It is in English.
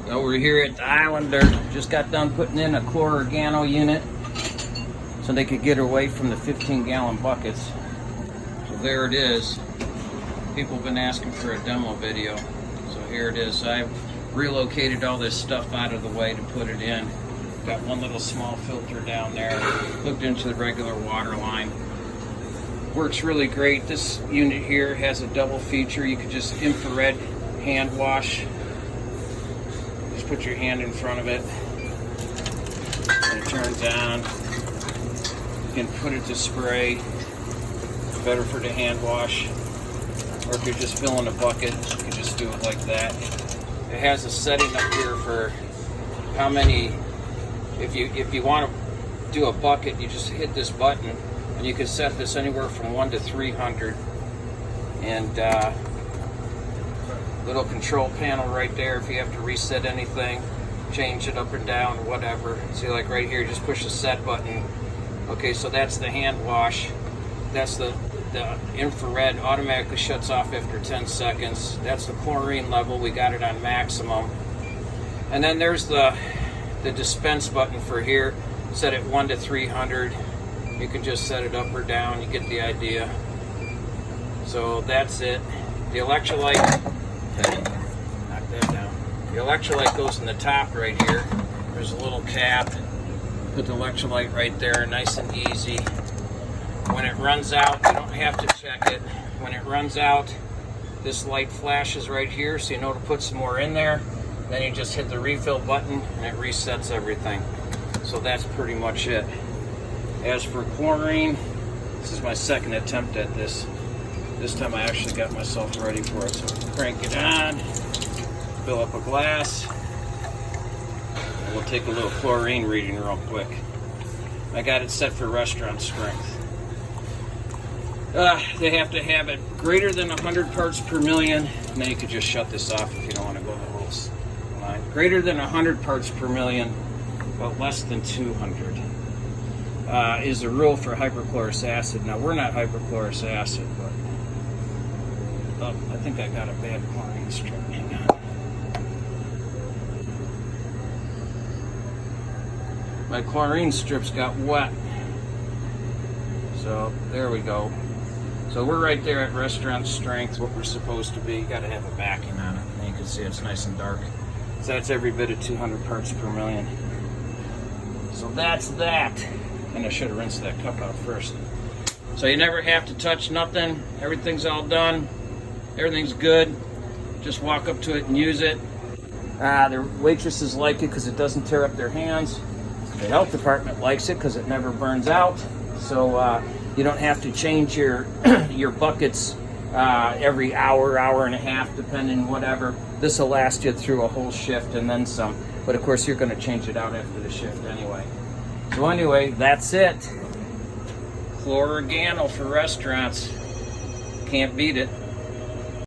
Over here at the Islander, just got done putting in a chlorOrgano unit so they could get away from the 15-gallon buckets. So there it is. People have been asking for a demo video. So here it is. I've relocated all this stuff out of the way to put it in. Got one little small filter down there, hooked into the regular water line. Works really great. This unit here has a double feature. You could just infrared hand wash. Just put your hand in front of it and it turns on. You can put it to spray. Better for the hand wash. Or if you're just filling a bucket, you can just do it like that. It has a setting up here for how many. If you want to do a bucket, you just hit this button, and you can set this anywhere from 1 to 300. And little control panel right there. If you have to reset anything, change it up and down, whatever. See, like right here, just push the set button. Okay, so that's the hand wash. That's the infrared automatically shuts off after 10 seconds. That's the chlorine level. We got it on maximum. And then there's the dispense button for here. Set it 1 to 300. You can just set it up or down. You get the idea. So that's it. The electrolyte, okay, knock that down. The electrolyte goes in the top right here. There's a little cap. Put the electrolyte right there, nice and easy. When it runs out, you don't have to check it. When it runs out, this light flashes right here, so you know to put some more in there. Then you just hit the refill button and it resets everything. So that's pretty much it. As for chlorine, this is my second attempt at this. This time I actually got myself ready for it. So crank it on, fill up a glass, and we'll take a little chlorine reading real quick. I got it set for restaurant strength. They have to have it greater than 100 parts per million, and then you could just shut this off if you don't want to go the whole line. Greater than 100 parts per million, but less than 200 is the rule for hypochlorous acid. Now, we're not hypochlorous acid, but I think I got a bad chlorine strip. Hang on. My chlorine strips got wet. So, there we go. So we're right there at restaurant strength, what we're supposed to be. You got to have a backing on it. And you can see it's nice and dark. So that's every bit of 200 parts per million. So that's that. And I should have rinsed that cup out first. So you never have to touch nothing. Everything's all done. Everything's good. Just walk up to it and use it. The waitresses like it because it doesn't tear up their hands. The health department likes it because it never burns out. So you don't have to change your your buckets every hour, hour and a half, depending whatever. This will last you through a whole shift and then some. But of course, you're going to change it out after the shift anyway. So anyway, that's it. chlorOrgano for restaurants. Can't beat it.